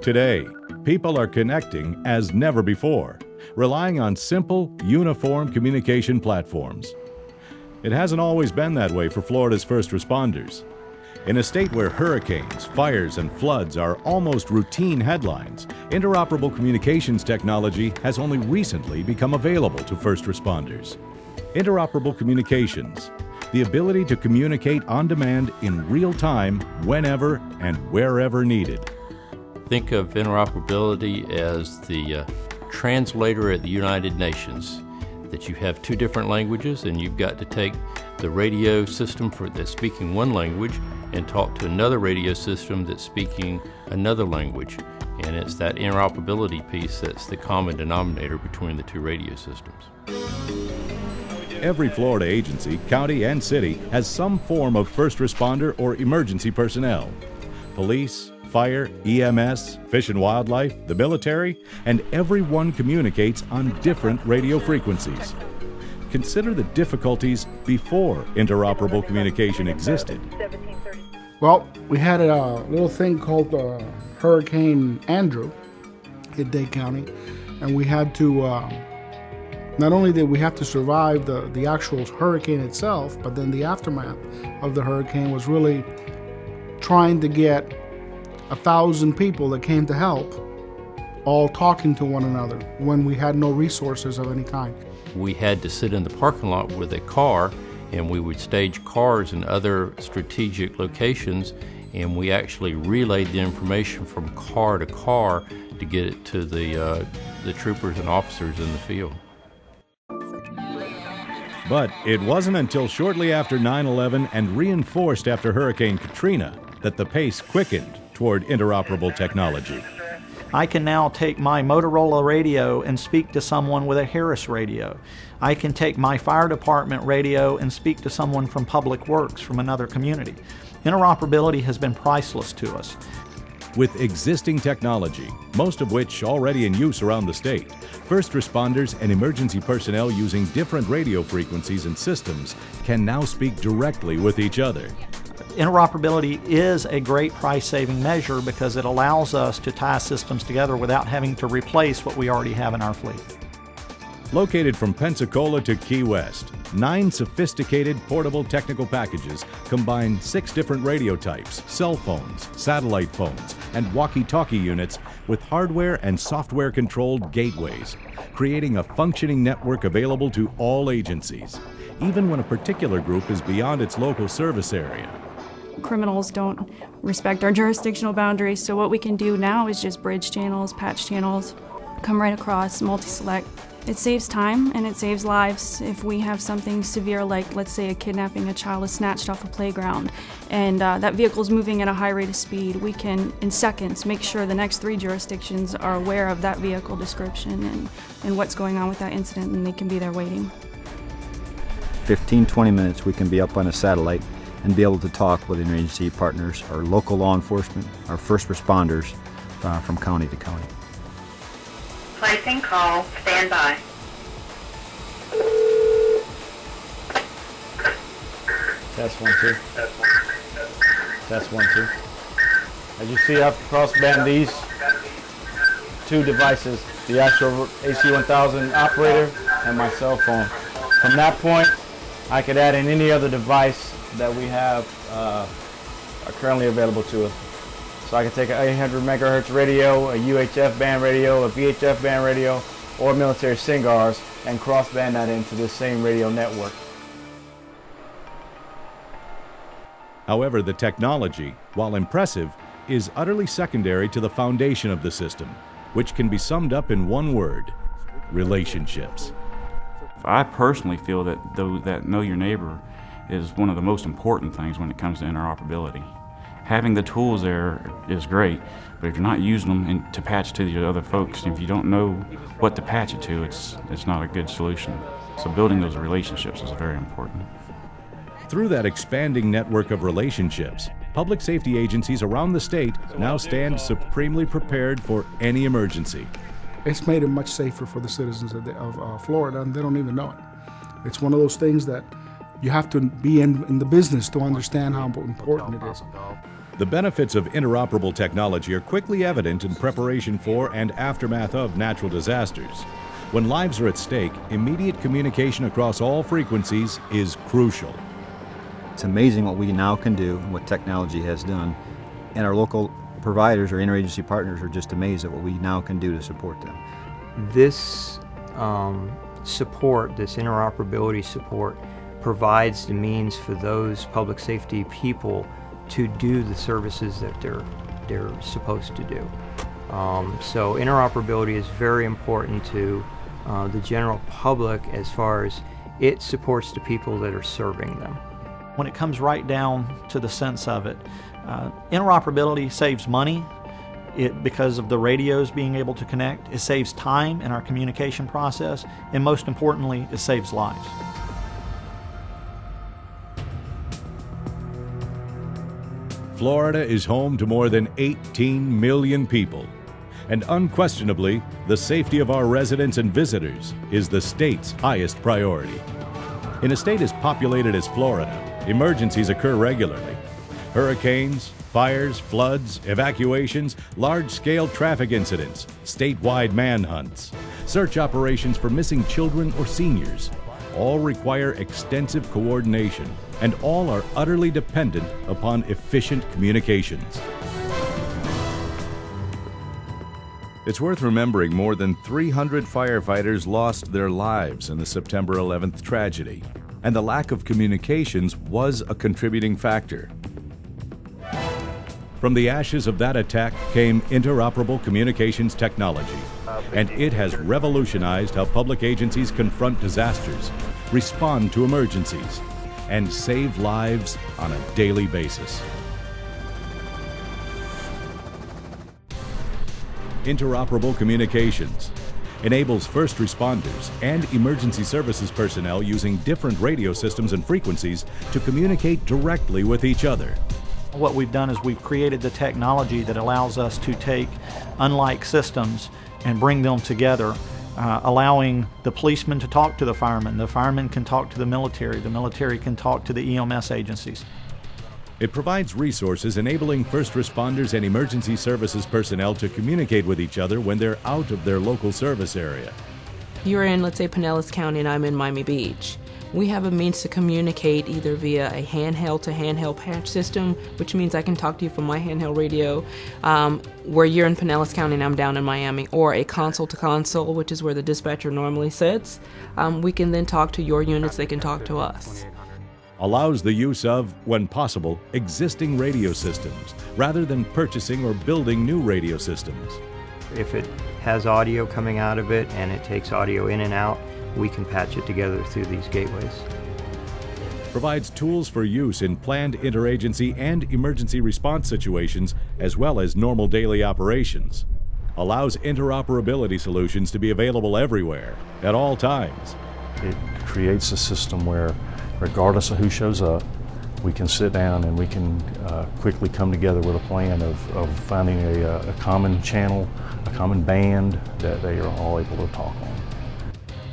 Today, people are connecting as never before, relying on simple, uniform communication platforms. It hasn't always been that way for Florida's first responders. In a state where hurricanes, fires, and floods are almost routine headlines, interoperable communications technology has only recently become available to first responders. Interoperable communications, the ability to communicate on demand in real time, whenever and wherever needed. Think of interoperability as the translator at the United Nations, that you have two different languages and you've got to take the radio system that's speaking one language and talk to another radio system that's speaking another language. And it's that interoperability piece that's the common denominator between the two radio systems. Every Florida agency, county, and city has some form of first responder or emergency personnel. Police, fire, EMS, fish and wildlife, the military, and everyone communicates on different radio frequencies. Consider the difficulties before interoperable communication existed. Well, we had a little thing called Hurricane Andrew in Dade County, and we had to, not only did we have to survive the actual hurricane itself, but then the aftermath of the hurricane was really trying to get 1,000 people that came to help, all talking to one another when we had no resources of any kind. We had to sit in the parking lot with a car, and we would stage cars in other strategic locations, and we actually relayed the information from car to car to get it to the troopers and officers in the field. But it wasn't until shortly after 9/11 and reinforced after Hurricane Katrina that the pace quickened toward interoperable technology. I can now take my Motorola radio and speak to someone with a Harris radio. I can take my fire department radio and speak to someone from Public Works from another community. Interoperability has been priceless to us. With existing technology, most of which already in use around the state, first responders and emergency personnel using different radio frequencies and systems can now speak directly with each other. Interoperability is a great price-saving measure because it allows us to tie systems together without having to replace what we already have in our fleet. Located from Pensacola to Key West, 9 sophisticated portable technical packages combine 6 different radio types, cell phones, satellite phones, and walkie-talkie units with hardware and software-controlled gateways, creating a functioning network available to all agencies, even when a particular group is beyond its local service area. Criminals don't respect our jurisdictional boundaries, so what we can do now is just bridge channels, patch channels, come right across, multi-select. It saves time and it saves lives. If we have something severe like, let's say, a kidnapping, a child is snatched off a playground, and that vehicle is moving at a high rate of speed, we can, in seconds, make sure the next 3 jurisdictions are aware of that vehicle description and what's going on with that incident, and they can be there waiting. 15-20 minutes we can be up on a satellite and be able to talk with interagency partners, our local law enforcement, our first responders from county to county. Placing call, stand by. Test 1 2. Test 1 2. As you see, I've crossband these 2 devices, the actual AC1000 operator and my cell phone. From that point, I could add in any other device that we have are currently available to us. So I can take an 800 megahertz radio, a UHF band radio, a VHF band radio, or military SINGARs, and crossband that into this same radio network. However, the technology, while impressive, is utterly secondary to the foundation of the system, which can be summed up in one word: relationships. I personally feel that know your neighbor is one of the most important things when it comes to interoperability. having the tools there is great, but if you're not using them to patch to the other folks, if you don't know what to patch it to, it's not a good solution. So building those relationships is very important. Through that expanding network of relationships, public safety agencies around the state now stand supremely prepared for any emergency. It's made it much safer for the citizens of Florida, and they don't even know it. It's one of those things that you have to be in the business to understand how important it is. The benefits of interoperable technology are quickly evident in preparation for and aftermath of natural disasters. When lives are at stake, immediate communication across all frequencies is crucial. It's amazing what we now can do and what technology has done, and our local providers or interagency partners are just amazed at what we now can do to support them. This support, this interoperability support, provides the means for those public safety people to do the services that they're supposed to do. So interoperability is very important to the general public as far as it supports the people that are serving them. When it comes right down to the sense of it, interoperability saves money because of the radios being able to connect. It saves time in our communication process, and most importantly, it saves lives. Florida is home to more than 18 million people, and unquestionably, the safety of our residents and visitors is the state's highest priority. In a state as populated as Florida, emergencies occur regularly. Hurricanes, fires, floods, evacuations, large-scale traffic incidents, statewide manhunts, search operations for missing children or seniors, all require extensive coordination, and all are utterly dependent upon efficient communications. It's worth remembering more than 300 firefighters lost their lives in the September 11th tragedy, and the lack of communications was a contributing factor. From the ashes of that attack came interoperable communications technology, and it has revolutionized how public agencies confront disasters, respond to emergencies, and save lives on a daily basis. Interoperable Communications enables first responders and emergency services personnel using different radio systems and frequencies to communicate directly with each other. What we've done is we've created the technology that allows us to take unlike systems and bring them together, allowing the policeman to talk to the firemen can talk to the military can talk to the EMS agencies. It provides resources enabling first responders and emergency services personnel to communicate with each other when they're out of their local service area. You're in, let's say, Pinellas County and I'm in Miami Beach. We have a means to communicate either via a handheld-to-handheld patch system, which means I can talk to you from my handheld radio where you're in Pinellas County and I'm down in Miami, or a console-to-console, which is where the dispatcher normally sits. We can then talk to your units, they can talk to us. Allows the use of, when possible, existing radio systems, rather than purchasing or building new radio systems. If it has audio coming out of it and it takes audio in and out, we can patch it together through these gateways. Provides tools for use in planned interagency and emergency response situations, as well as normal daily operations. Allows interoperability solutions to be available everywhere, at all times. It creates a system where, regardless of who shows up, we can sit down and we can quickly come together with a plan of finding a common channel, a common band that they are all able to talk on.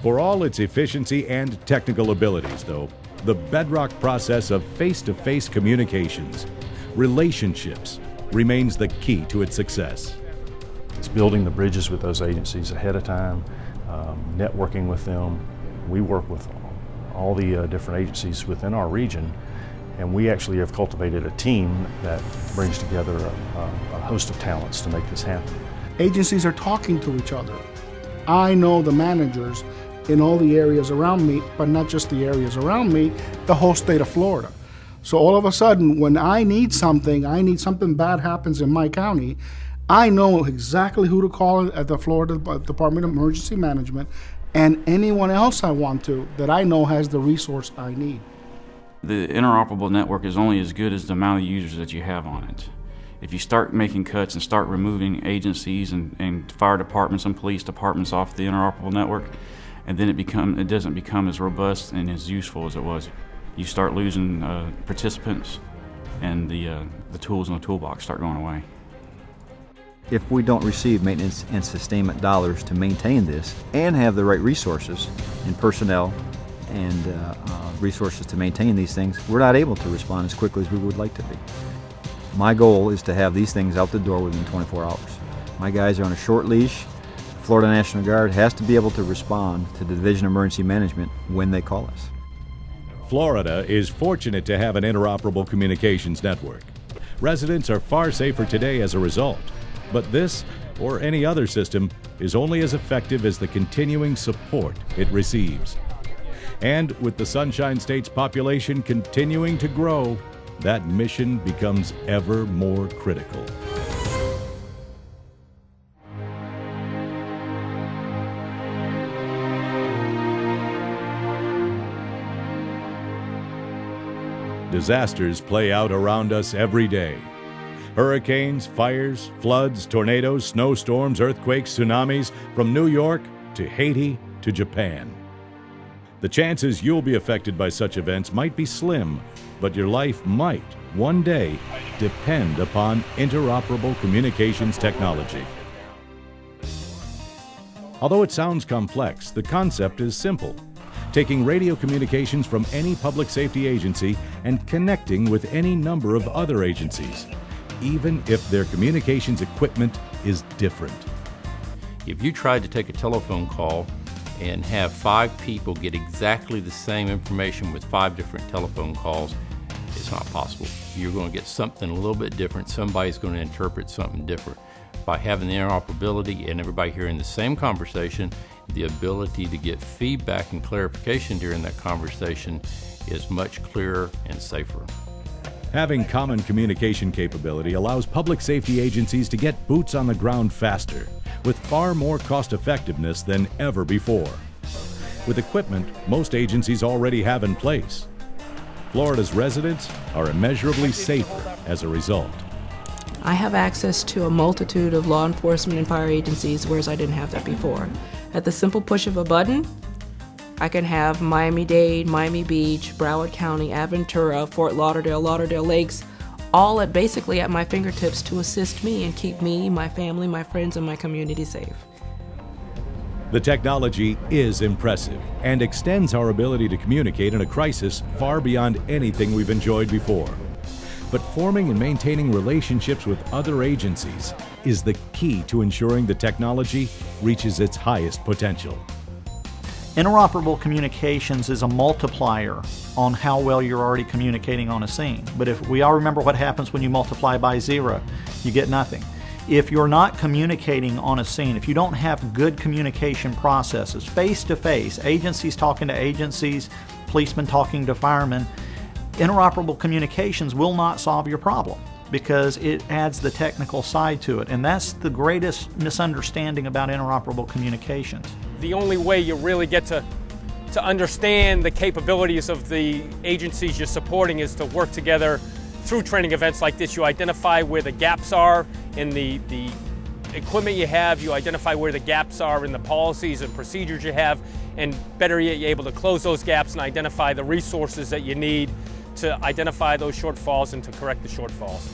For all its efficiency and technical abilities, though, the bedrock process of face-to-face communications, relationships, remains the key to its success. It's building the bridges with those agencies ahead of time, networking with them. We work with all the different agencies within our region, and we actually have cultivated a team that brings together a host of talents to make this happen. Agencies are talking to each other. I know the managers in all the areas around me, but not just the areas around me, the whole state of Florida. So all of a sudden, when I need something bad happens in my county, I know exactly who to call at the Florida Department of Emergency Management, and anyone else I want to that I know has the resource I need. The interoperable network is only as good as the amount of users that you have on it. If you start making cuts and start removing agencies and fire departments and police departments off the interoperable network, and then it doesn't become as robust and as useful as it was. You start losing participants, and the tools in the toolbox start going away. If we don't receive maintenance and sustainment dollars to maintain this and have the right resources and personnel and resources to maintain these things, we're not able to respond as quickly as we would like to be. My goal is to have these things out the door within 24 hours. My guys are on a short leash. Florida National Guard has to be able to respond to the Division of Emergency Management when they call us. Florida is fortunate to have an interoperable communications network. Residents are far safer today as a result, but this, or any other system, is only as effective as the continuing support it receives. And with the Sunshine State's population continuing to grow, that mission becomes ever more critical. Disasters play out around us every day. Hurricanes, fires, floods, tornadoes, snowstorms, earthquakes, tsunamis, from New York to Haiti to Japan. The chances you'll be affected by such events might be slim, but your life might, one day, depend upon interoperable communications technology. Although it sounds complex, the concept is simple. Taking radio communications from any public safety agency and connecting with any number of other agencies, even if their communications equipment is different. If you tried to take a telephone call and have 5 people get exactly the same information with 5 different telephone calls, it's not possible. You're going to get something a little bit different. Somebody's going to interpret something different. By having the interoperability and everybody hearing the same conversation, the ability to get feedback and clarification during that conversation is much clearer and safer. Having common communication capability allows public safety agencies to get boots on the ground faster, with far more cost effectiveness than ever before. With equipment most agencies already have in place, Florida's residents are immeasurably safer as a result. I have access to a multitude of law enforcement and fire agencies, whereas I didn't have that before. At the simple push of a button, I can have Miami-Dade, Miami Beach, Broward County, Aventura, Fort Lauderdale, Lauderdale Lakes, all basically at my fingertips to assist me and keep me, my family, my friends, and my community safe. The technology is impressive and extends our ability to communicate in a crisis far beyond anything we've enjoyed before. But forming and maintaining relationships with other agencies is the key to ensuring the technology reaches its highest potential. Interoperable communications is a multiplier on how well you're already communicating on a scene. But if we all remember what happens when you multiply by 0, you get nothing. If you're not communicating on a scene, if you don't have good communication processes, face-to-face, agencies talking to agencies, policemen talking to firemen, interoperable communications will not solve your problem because it adds the technical side to it. And that's the greatest misunderstanding about interoperable communications. The only way you really get to understand the capabilities of the agencies you're supporting is to work together through training events like this. You identify where the gaps are in the equipment you have, you identify where the gaps are in the policies and procedures you have, and better yet, you're able to close those gaps and identify the resources that you need to identify those shortfalls and to correct the shortfalls.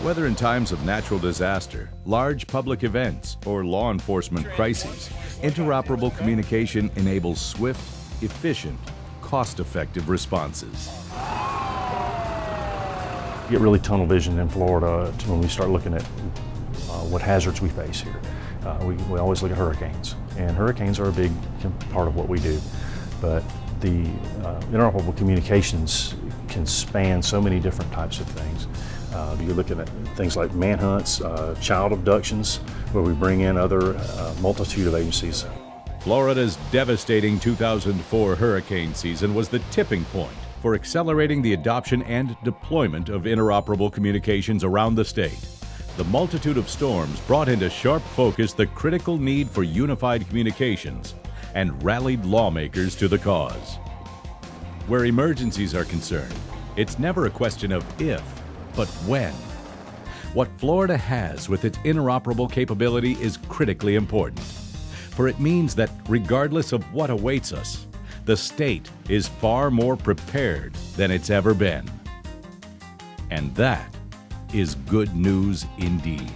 Whether in times of natural disaster, large public events, or law enforcement crises, interoperable communication enables swift, efficient, cost-effective responses. You get really tunnel vision in Florida when we start looking at what hazards we face here. We always look at hurricanes, and hurricanes are a big part of what we do. But the interoperable communications can span so many different types of things. You're looking at things like manhunts, child abductions, where we bring in other multitude of agencies. Florida's devastating 2004 hurricane season was the tipping point for accelerating the adoption and deployment of interoperable communications around the state. The multitude of storms brought into sharp focus the critical need for unified communications and rallied lawmakers to the cause. where emergencies are concerned, it's never a question of if, but when. What Florida has with its interoperable capability is critically important, for it means that regardless of what awaits us, the state is far more prepared than it's ever been. And that is good news indeed.